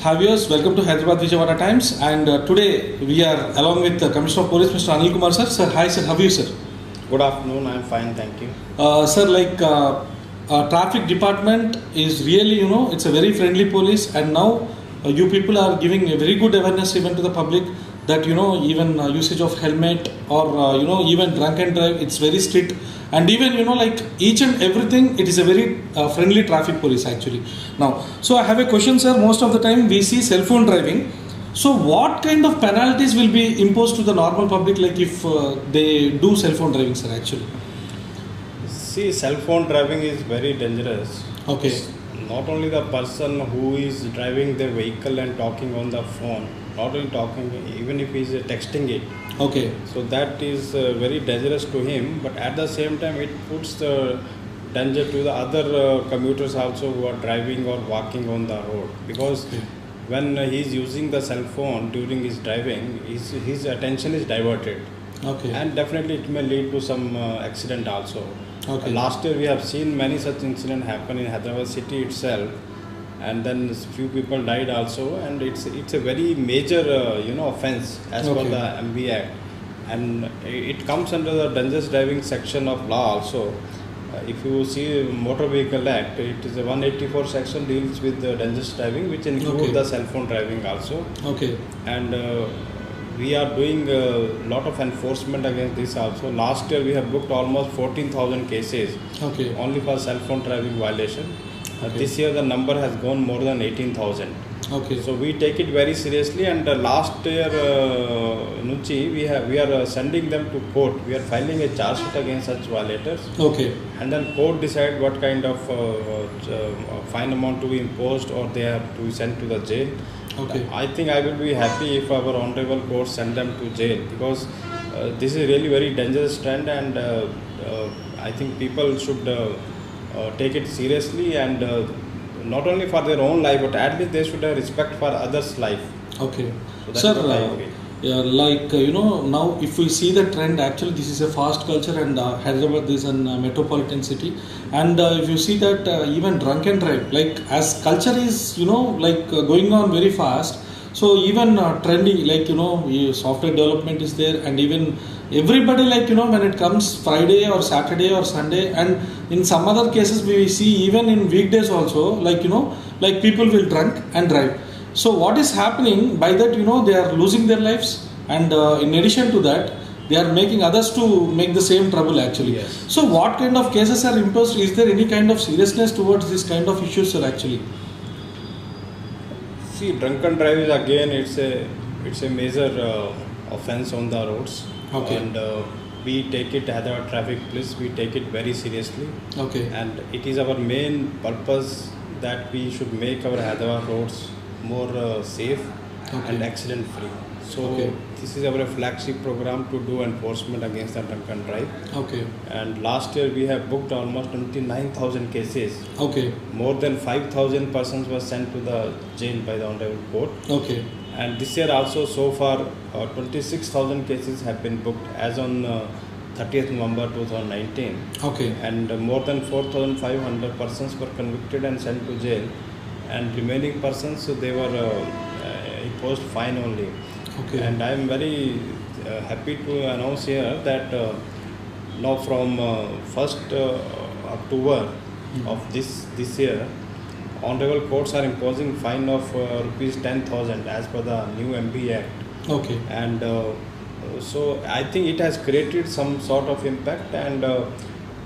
Hi viewers, welcome to Hyderabad Vijayawada Times, and today we are along with the Commissioner of Police, Mr. Anil Kumar sir. Sir, hi sir, how are you sir? Good afternoon, I am fine, thank you. Sir, traffic department is really, it's a very friendly police, and now you people are giving a very good awareness even to the public that, even usage of helmet or, even drunk and drive, it's very strict. And even, each and everything, it is a very friendly traffic police actually. Now, so I have a question, sir. Most of the time we see cell phone driving. So what kind of penalties will be imposed to the normal public, like if they do cell phone driving, sir, actually? See, cell phone driving is very dangerous. Okay. Not only the person who is driving the vehicle and talking on the phone, not only talking, even if he is texting it. Okay. So that is very dangerous to him, but at the same time it puts the danger to the other commuters also who are driving or walking on the road. Because when he is using the cell phone during his driving, his attention is diverted. Okay. And definitely it may lead to some accident also. Okay. Last year we have seen many such incidents happen in Hyderabad city itself, and then few people died also, and it's a very major offence as per the MV Act, and it comes under the dangerous driving section of law also. If you see Motor Vehicle Act, it is a 184 section deals with the dangerous driving, which includes the cell phone driving also. Okay. And we are doing a lot of enforcement against this also. Last year we have booked almost 14,000 cases only for cell phone driving violation. This year the number has gone more than 18,000. Okay. So we take it very seriously, and last year we are sending them to court. We are filing a charge sheet against such violators. Okay. And then court decide what kind of fine amount to be imposed, or they have to be sent to the jail. Okay. I think I will be happy if our honorable court send them to jail, because this is really very dangerous trend, and I think people should take it seriously, and not only for their own life, but at least they should have respect for others' life. Okay. So sir, now if we see the trend, actually this is a fast culture, and Hyderabad is a metropolitan city, and if you see that even drunk and drive, like as culture is going on very fast, so even trendy, software development is there, and even everybody when it comes Friday or Saturday or Sunday, and in some other cases we see even in weekdays also, people will drunk and drive. So what is happening by that, they are losing their lives, and in addition to that, they are making others to make the same trouble actually. Yes. So what kind of cases are imposed? Is there any kind of seriousness towards this kind of issues, sir, actually? See, drunken drive is again, it's a major offence on the roads. Okay. And we take it, Hyderabad Traffic Police, we take it very seriously. Okay. And it is our main purpose that we should make our Hyderabad roads more safe and accident free. So this is our flagship program to do enforcement against the drunken drive. Okay. And last year we have booked almost 29,000 cases. Okay. More than 5,000 persons were sent to the jail by the honorable court. Okay. And this year also, so far 26,000 cases have been booked as on 30th November 2019. Okay. And more than 4,500 persons were convicted and sent to jail, and remaining persons, they were imposed fine only. Okay. And I am very happy to announce here that now from 1st October of this year, honorable courts are imposing fine of rupees 10,000 as per the new MV Act. Okay. And so I think it has created some sort of impact, and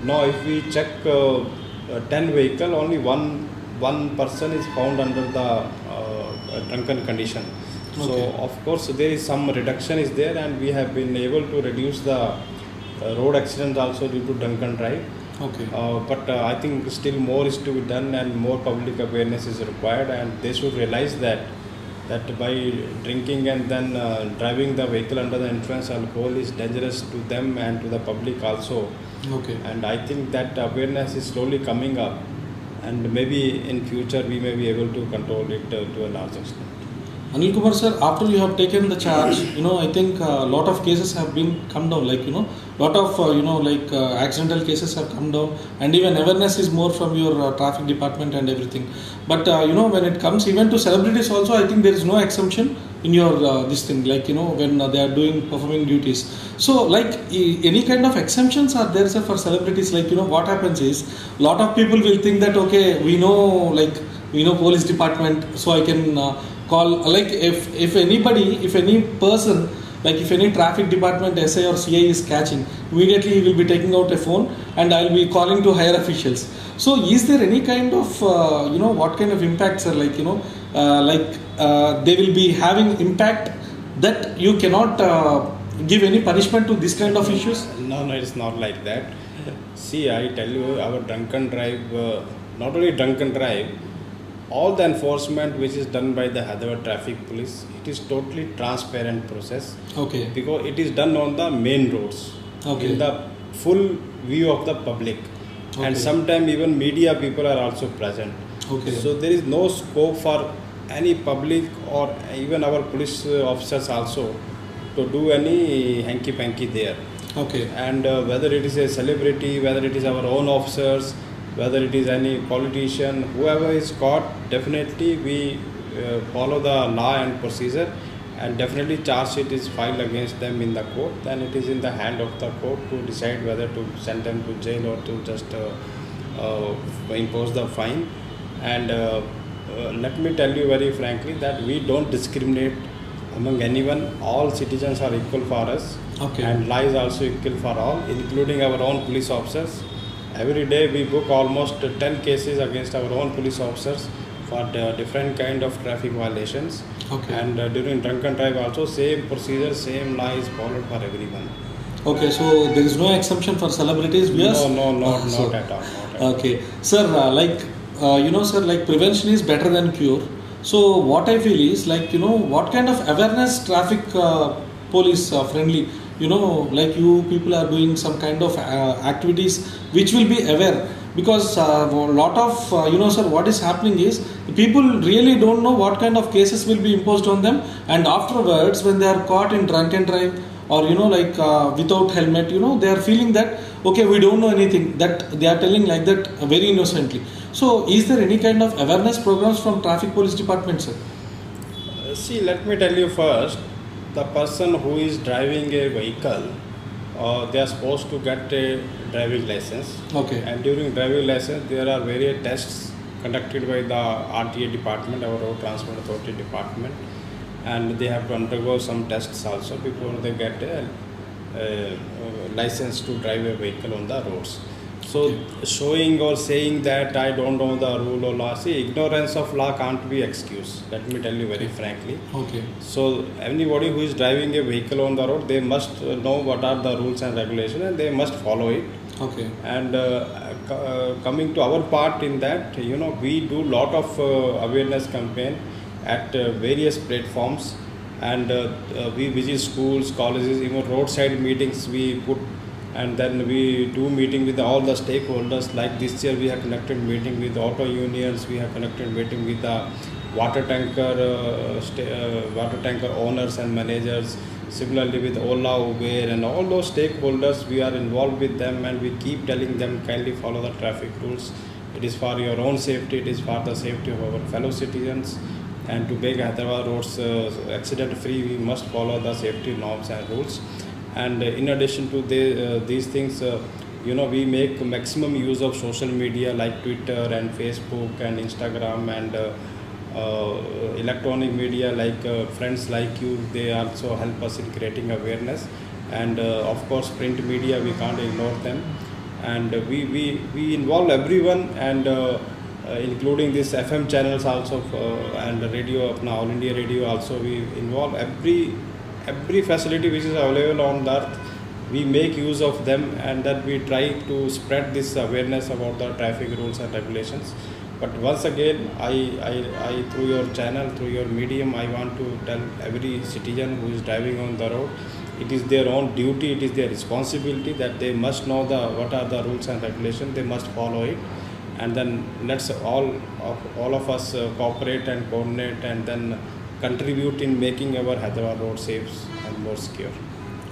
now if we check 10 vehicle, only one person is found under the drunken condition. So of course there is some reduction is there, and we have been able to reduce the road accidents also due to drunken drive. Okay. But I think still more is to be done, and more public awareness is required, and they should realize that by drinking and then driving the vehicle under the influence of alcohol is dangerous to them and to the public also. Okay. And I think that awareness is slowly coming up, and maybe in future we may be able to control it to a large extent. Anil Kumar sir, after you have taken the charge, I think a lot of cases have been come down, lot of accidental cases have come down, and even awareness is more from your traffic department and everything. But when it comes even to celebrities also, I think there is no exemption in your this thing, like when they are doing performing duties. So like any kind of exemptions are there, sir, for celebrities? Like what happens is, lot of people will think that okay, we know police department, so I can call, like if any person, like if any traffic department SI or CI is catching, immediately he will be taking out a phone and I'll be calling to higher officials. So is there any kind of what kind of impacts are, like they will be having impact that you cannot give any punishment to this kind of issues? No, it's not like that. See, I tell you, our drunken drive, not only drunken drive, all the enforcement which is done by the Hyderabad Traffic Police, it is totally transparent process. Okay. Because it is done on the main roads, Okay. in the full view of the public, Okay. and sometimes even media people are also present. Okay. So there is no scope for any public or even our police officers also to do any hanky-panky there. Okay. And whether it is a celebrity, whether it is our own officers, whether it is any politician, whoever is caught, definitely we follow the law and procedure, and definitely charge sheet is filed against them in the court. Then it is in the hand of the court to decide whether to send them to jail or to just impose the fine. And let me tell you very frankly that we don't discriminate among anyone. All citizens are equal for us. Okay. And law is also equal for all, including our own police officers. Every day we book almost 10 cases against our own police officers for different kind of traffic violations. Okay. And during drunken drive also same procedure, same law is followed for everyone. Okay, so there is no exemption for celebrities? Yes? No, not So- at all. Not at all. Okay, sir, sir, like prevention is better than cure. So what I feel is, like, what kind of awareness traffic police friendly, like you people are doing some kind of activities which will be aware, because a lot of, sir, what is happening is the people really don't know what kind of cases will be imposed on them, and afterwards when they are caught in drunken drive or without helmet, they are feeling that okay, we don't know anything, that they are telling like that very innocently. So is there any kind of awareness programs from traffic police department, sir? See, let me tell you first, the person who is driving a vehicle, they are supposed to get a driving license. Okay. And during driving license, there are various tests conducted by the RTA department, our Road Transport Authority department, and they have to undergo some tests also before they get a license to drive a vehicle on the roads. So showing or saying that I don't know the rule or law, see, ignorance of law can't be excused. Let me tell you very frankly. Okay. So anybody who is driving a vehicle on the road, they must know what are the rules and regulations, and they must follow it. Okay. And coming to our part in that, we do lot of awareness campaign at various platforms, and we visit schools, colleges, even roadside meetings we put, and then we do meeting with all the stakeholders. Like this year we have conducted meeting with auto unions, we have conducted meeting with the water tanker owners and managers. Similarly with Ola, Uber and all those stakeholders, we are involved with them, and we keep telling them kindly follow the traffic rules. It is for your own safety, it is for the safety of our fellow citizens, and to make Hyderabad roads accident free, we must follow the safety norms and rules. And in addition to these things, we make maximum use of social media like Twitter and Facebook and Instagram, and electronic media like friends like you, they also help us in creating awareness. And of course print media, we can't ignore them, and we involve everyone, and including this FM channels also, and radio, All India Radio also, we involve every facility which is available on the earth. We make use of them, and that we try to spread this awareness about the traffic rules and regulations. But once again, I through your channel, through your medium, I want to tell every citizen who is driving on the road, it is their own duty, it is their responsibility that they must know what are the rules and regulations, they must follow it. And then let's all of us cooperate and coordinate, and then contribute in making our Hyderabad road safe and more secure.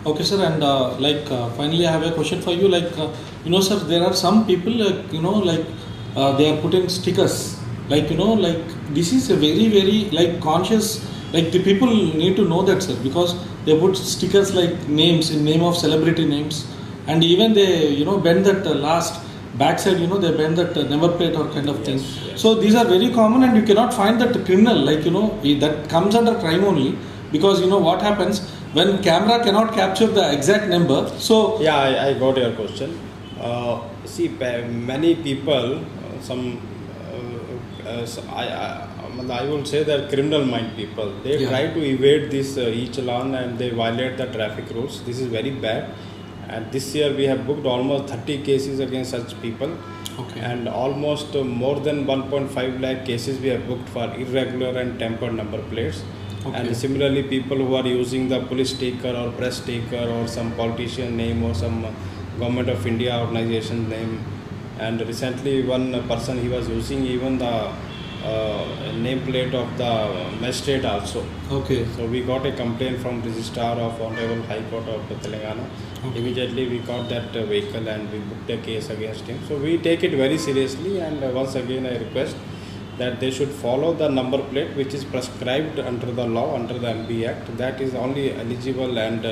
Okay, sir, and finally, I have a question for you. Sir, there are some people, they are putting stickers. This is a very, very conscious. Like the people need to know that, sir, because they put stickers like names in name of celebrity names, and even they, bend that last backside. They bend that number plate or kind of thing. Yes. So these are very common, and you cannot find that criminal. That comes under crime only, because what happens when camera cannot capture the exact number. So Yeah, I got your question. See, many people, I will say that criminal mind people, they Yeah. try to evade this each lawn and they violate the traffic rules. This is very bad. And this year we have booked almost 30 cases against such people. Okay. And almost more than 1.5 lakh cases we have booked for irregular and tempered number plates. Okay. And similarly, people who are using the police sticker or press sticker or some politician name or some government of India organization name. And recently, one person, he was using even the nameplate of the magistrate also. Okay. So we got a complaint from Registrar of Honorable High Court of Telangana. Okay. Immediately we got that vehicle and we booked a case against him. So we take it very seriously, and once again I request that they should follow the number plate which is prescribed under the law, under the MB Act. That is only eligible and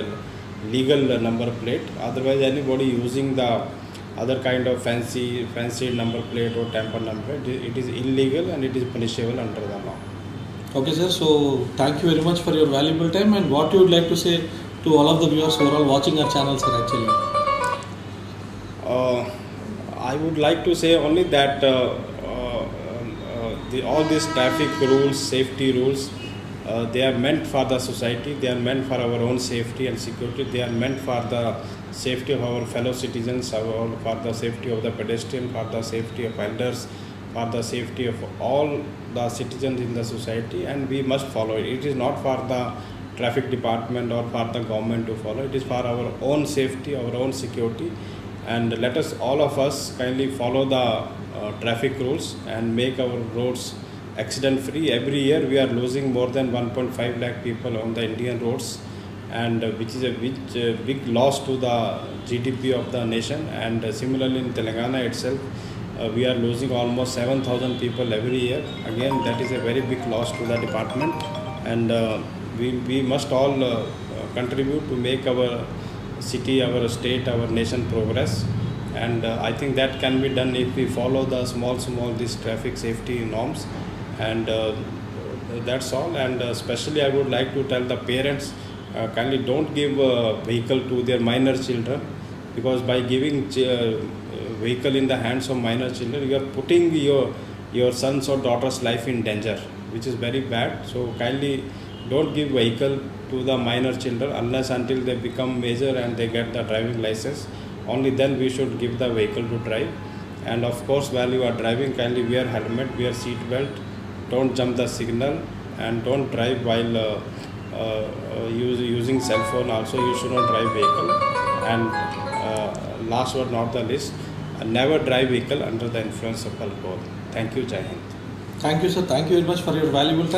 legal number plate. Otherwise, anybody using the other kind of fancy number plate or tamper number plate, it is illegal and it is punishable under the law. Okay, sir. So thank you very much for your valuable time, and what you would like to say to all of the viewers who are all watching our channel, sir, actually. I would like to say only that all these traffic rules, safety rules, they are meant for the society, they are meant for our own safety and security, they are meant for the safety of our fellow citizens, for the safety of the pedestrian, for the safety of elders, for the safety of all the citizens in the society, and we must follow it. It is not for the traffic department or for the government to follow, it is for our own safety, our own security, and let us, all of us, kindly follow the traffic rules and make our roads accident free. Every year we are losing more than 1.5 lakh people on the Indian roads, and which is a big loss to the GDP of the nation. And similarly in Telangana itself, we are losing almost 7,000 people every year. Again, that is a very big loss to the department, and we must all contribute to make our city, our state, our nation progress. And I think that can be done if we follow the small these traffic safety norms, and that's all. And especially I would like to tell the parents, kindly don't give a vehicle to their minor children, because by giving vehicle in the hands of minor children, you are putting your son's or daughter's life in danger, which is very bad. So kindly don't give vehicle to the minor children unless until they become major and they get the driving license. Only then we should give the vehicle to drive. And of course, while you are driving, kindly wear helmet, wear seat belt, don't jump the signal, and don't drive while using cell phone. Also, you should not drive vehicle. And last but not the least, never drive vehicle under the influence of alcohol. Thank you, Jai Hind. Thank you, sir. Thank you very much for your valuable time.